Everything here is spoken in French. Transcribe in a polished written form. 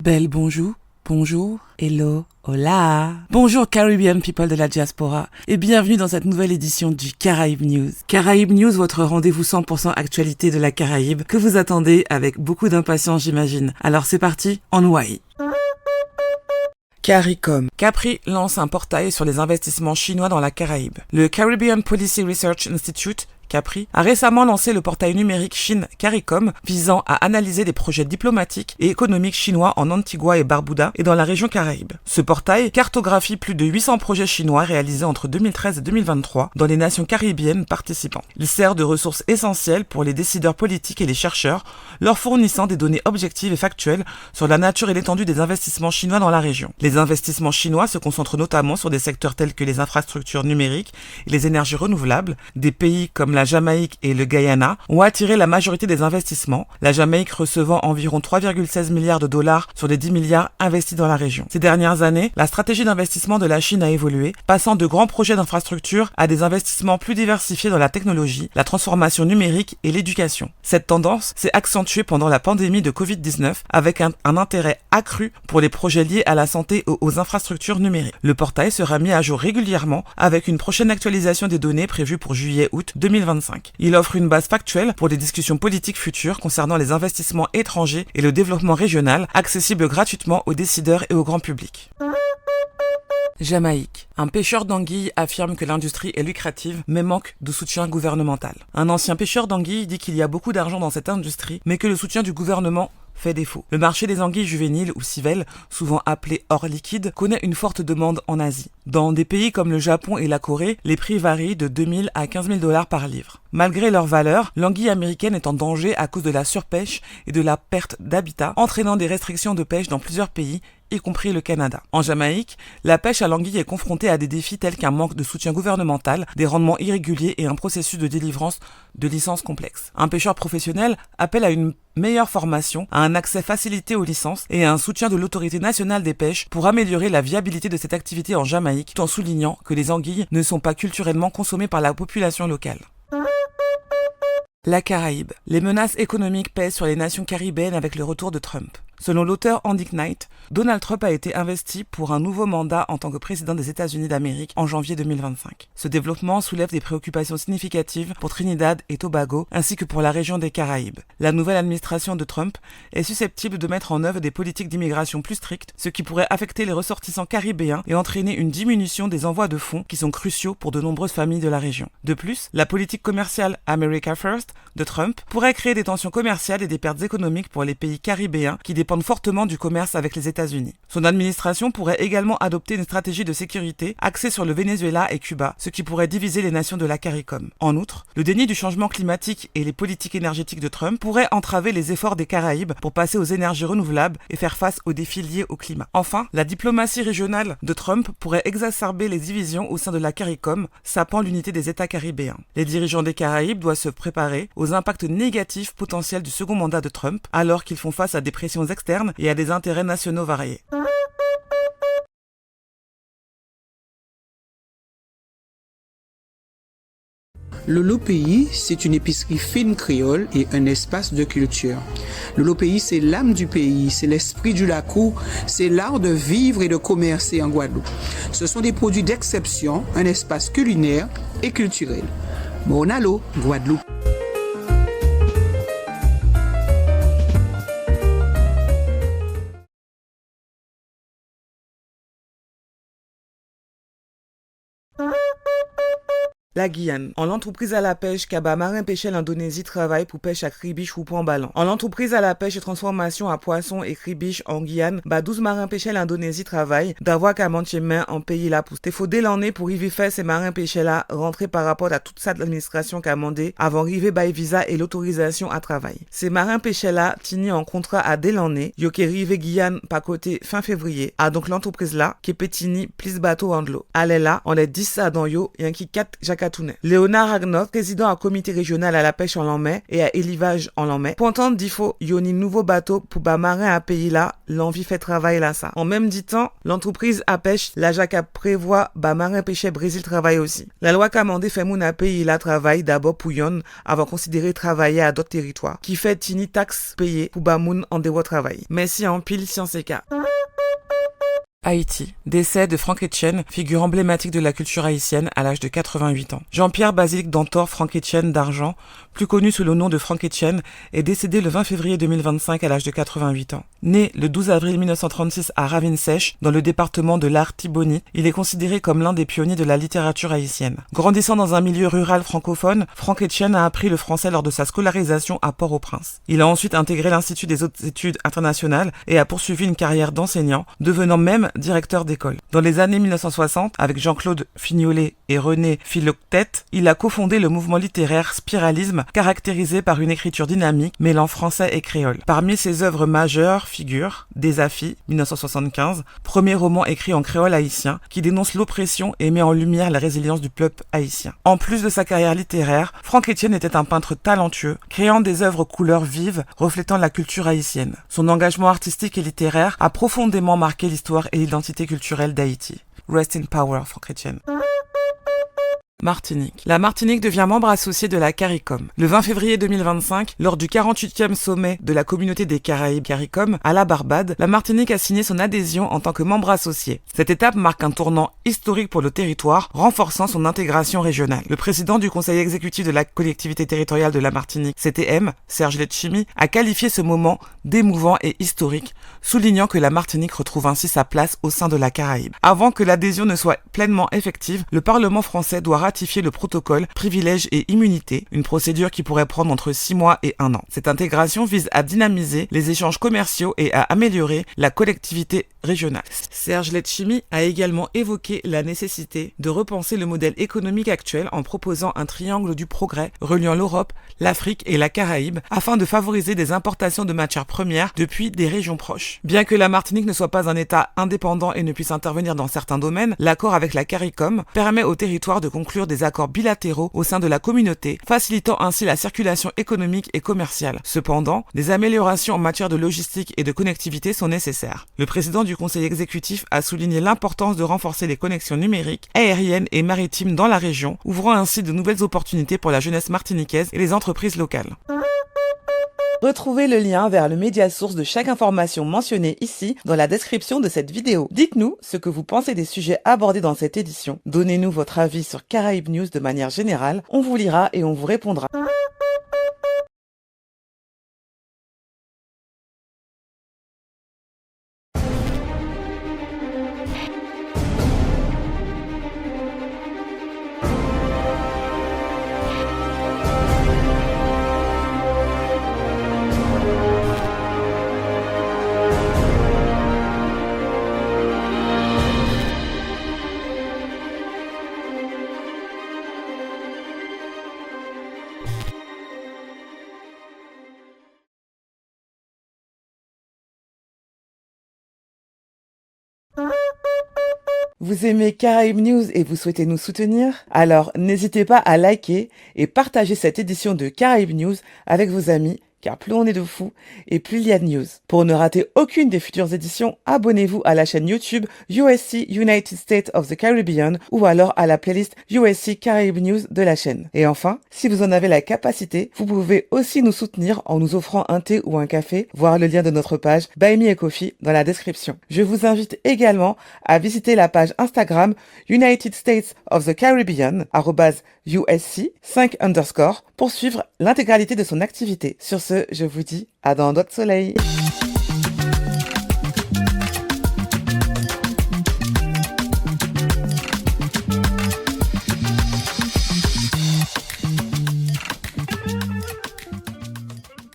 Belle bonjour, bonjour, hello, hola. Bonjour Caribbean people de la diaspora et bienvenue dans cette nouvelle édition du Caraïbes News. Caraïbes News, votre rendez-vous 100% actualité de la Caraïbe que vous attendez avec beaucoup d'impatience j'imagine. Alors c'est parti, on Hawaï. CARICOM. Capri lance un portail sur les investissements chinois dans la Caraïbe. Le Caribbean Policy Research Institute Capri a récemment lancé le portail numérique Chine CARICOM visant à analyser des projets diplomatiques et économiques chinois en Antigua et Barbuda et dans la région Caraïbe. Ce portail cartographie plus de 800 projets chinois réalisés entre 2013 et 2023 dans les nations caribéennes participantes. Il sert de ressource essentielle pour les décideurs politiques et les chercheurs, leur fournissant des données objectives et factuelles sur la nature et l'étendue des investissements chinois dans la région. Les investissements chinois se concentrent notamment sur des secteurs tels que les infrastructures numériques et les énergies renouvelables. Des pays comme la Jamaïque et le Guyana ont attiré la majorité des investissements, la Jamaïque recevant environ 3,16 milliards de dollars sur les 10 milliards investis dans la région. Ces dernières années, la stratégie d'investissement de la Chine a évolué, passant de grands projets d'infrastructure à des investissements plus diversifiés dans la technologie, la transformation numérique et l'éducation. Cette tendance s'est accentuée pendant la pandémie de Covid-19 avec un intérêt accru pour les projets liés à la santé et aux infrastructures numériques. Le portail sera mis à jour régulièrement avec une prochaine actualisation des données prévue pour juillet-août 2025. Il offre une base factuelle pour des discussions politiques futures concernant les investissements étrangers et le développement régional, accessible gratuitement aux décideurs et au grand public. Jamaïque. Un pêcheur d'anguilles affirme que l'industrie est lucrative mais manque de soutien gouvernemental. Un ancien pêcheur d'anguilles dit qu'il y a beaucoup d'argent dans cette industrie mais que le soutien du gouvernement fait défaut. Le marché des anguilles juvéniles ou civelles, souvent appelées or liquide, connaît une forte demande en Asie. Dans des pays comme le Japon et la Corée, les prix varient de 2 000 à 15 000 $ par livre. Malgré leur valeur, l'anguille américaine est en danger à cause de la surpêche et de la perte d'habitat, entraînant des restrictions de pêche dans plusieurs pays, y compris le Canada. En Jamaïque, la pêche à l'anguille est confrontée à des défis tels qu'un manque de soutien gouvernemental, des rendements irréguliers et un processus de délivrance de licences complexes. Un pêcheur professionnel appelle à une meilleure formation, à un accès facilité aux licences et à un soutien de l'autorité nationale des pêches pour améliorer la viabilité de cette activité en Jamaïque, tout en soulignant que les anguilles ne sont pas culturellement consommées par la population locale. La Caraïbe. Les menaces économiques pèsent sur les nations caribéennes avec le retour de Trump. Selon l'auteur Andy Knight, Donald Trump a été investi pour un nouveau mandat en tant que président des États-Unis d'Amérique en janvier 2025. Ce développement soulève des préoccupations significatives pour Trinidad et Tobago ainsi que pour la région des Caraïbes. La nouvelle administration de Trump est susceptible de mettre en œuvre des politiques d'immigration plus strictes, ce qui pourrait affecter les ressortissants caribéens et entraîner une diminution des envois de fonds qui sont cruciaux pour de nombreuses familles de la région. De plus, la politique commerciale America First de Trump pourrait créer des tensions commerciales et des pertes économiques pour les pays caribéens qui dépendent fortement du commerce avec les États-Unis. Son administration pourrait également adopter une stratégie de sécurité axée sur le Venezuela et Cuba, ce qui pourrait diviser les nations de la CARICOM. En outre, le déni du changement climatique et les politiques énergétiques de Trump pourraient entraver les efforts des Caraïbes pour passer aux énergies renouvelables et faire face aux défis liés au climat. Enfin, la diplomatie régionale de Trump pourrait exacerber les divisions au sein de la CARICOM, sapant l'unité des États caribéens. Les dirigeants des Caraïbes doivent se préparer aux impacts négatifs potentiels du second mandat de Trump, alors qu'ils font face à des pressions externes et à des intérêts nationaux variés. Lolo-Pays, c'est une épicerie fine créole et un espace de culture. Lolo-Pays, c'est l'âme du pays, c'est l'esprit du Lacou, c'est l'art de vivre et de commercer en Guadeloupe. Ce sont des produits d'exception, un espace culinaire et culturel. Monalo, Guadeloupe. La Guyane. En l'entreprise à la pêche, Kaba Marin Pêchel Indonésie travaille pour pêche à cribiche ou point ballon. En l'entreprise à la pêche et transformation à poisson et cribiche en Guyane, 12 marins pêchel Indonésie travaillent d'avoir qu'à mancher main en pays là pour. T'es faut dès l'année pour y faire ces marins pêchel là rentrer par rapport à toute ça de l'administration qu'a mandé avant arriver by visa et l'autorisation à travail. Ces marins pêchel là tini en contrat à dès l'année, yo qui rive Guyane par côté fin février, a donc l'entreprise là qui pétini plus bateau en de l'eau. Allez là, on les 10 ça dans yo, y'en qui 4 jacques Katounet. Léonard Agnoc, président à comité régional à la pêche en Lamay et à élevage en Lamay. Pointant d'Ifo, yoni nouveau bateau pour bas marin à pays là, l'envie fait travail là ça. En même dit temps, l'entreprise à pêche, la Jaca prévoit bas marin pêcher Brésil travaille aussi. La loi Kamandé fait moun à pays là travail d'abord pour yon avant considérer travailler à d'autres territoires. Qui fait tini taxe payée pour bas moun en dévoi travail. Merci en pile science et cas. Haïti. Décès de Franck Etienne, figure emblématique de la culture haïtienne à l'âge de 88 ans. Jean-Pierre Basilique Dantor Franck Etienne d'Argent, plus connu sous le nom de Franck Etienne, est décédé le 20 février 2025 à l'âge de 88 ans. Né le 12 avril 1936 à Ravine-Sèche, dans le département de l'Artibonite, il est considéré comme l'un des pionniers de la littérature haïtienne. Grandissant dans un milieu rural francophone, Franck Etienne a appris le français lors de sa scolarisation à Port-au-Prince. Il a ensuite intégré l'Institut des hautes études internationales et a poursuivi une carrière d'enseignant, devenant même directeur d'école. Dans les années 1960, avec Jean-Claude Fignolet et René Philoctète, il a cofondé le mouvement littéraire Spiralisme, caractérisé par une écriture dynamique mêlant français et créole. Parmi ses œuvres majeures figurent Des-Afis, 1975, premier roman écrit en créole haïtien, qui dénonce l'oppression et met en lumière la résilience du peuple haïtien. En plus de sa carrière littéraire, Franck Etienne était un peintre talentueux, créant des œuvres aux couleurs vives, reflétant la culture haïtienne. Son engagement artistique et littéraire a profondément marqué l'histoire et l'identité culturelle d'Haïti. Rest in power, Franck Etienne. Martinique. La Martinique devient membre associé de la CARICOM. Le 20 février 2025, lors du 48e sommet de la communauté des Caraïbes CARICOM à la Barbade, la Martinique a signé son adhésion en tant que membre associé. Cette étape marque un tournant historique pour le territoire, renforçant son intégration régionale. Le président du conseil exécutif de la collectivité territoriale de la Martinique, CTM, Serge Letchimy, a qualifié ce moment d'émouvant et historique, soulignant que la Martinique retrouve ainsi sa place au sein de la Caraïbe. Avant que l'adhésion ne soit pleinement effective, le Parlement français doit ratifier le protocole privilèges et immunités, une procédure qui pourrait prendre entre 6 mois et 1 an. Cette intégration vise à dynamiser les échanges commerciaux et à améliorer la collectivité régionale. Serge Letchimy a également évoqué la nécessité de repenser le modèle économique actuel en proposant un triangle du progrès reliant l'Europe, l'Afrique et la Caraïbe afin de favoriser des importations de matières premières depuis des régions proches. Bien que la Martinique ne soit pas un État indépendant et ne puisse intervenir dans certains domaines, l'accord avec la CARICOM permet au territoire de conclure des accords bilatéraux au sein de la communauté, facilitant ainsi la circulation économique et commerciale. Cependant, des améliorations en matière de logistique et de connectivité sont nécessaires. Le président du conseil exécutif a souligné l'importance de renforcer les connexions numériques, aériennes et maritimes dans la région, ouvrant ainsi de nouvelles opportunités pour la jeunesse martiniquaise et les entreprises locales. Retrouvez le lien vers le média source de chaque information mentionnée ici dans la description de cette vidéo. Dites-nous ce que vous pensez des sujets abordés dans cette édition. Donnez-nous votre avis sur Caraïbes News de manière générale. On vous lira et on vous répondra. Vous aimez Caraïbes News et vous souhaitez nous soutenir? Alors n'hésitez pas à liker et partager cette édition de Caraïbes News avec vos amis, car plus on est de fous et plus il y a de news. Pour ne rater aucune des futures éditions, abonnez-vous à la chaîne YouTube USC United States of the Caribbean ou alors à la playlist USC Caraïbes News de la chaîne. Et enfin, si vous en avez la capacité, vous pouvez aussi nous soutenir en nous offrant un thé ou un café, voir le lien de notre page Buy Me a Coffee dans la description. Je vous invite également à visiter la page Instagram United States of the Caribbean @USC 5_ pour suivre l'intégralité de son activité. Sur ce, je vous dis à dans d'autres soleils.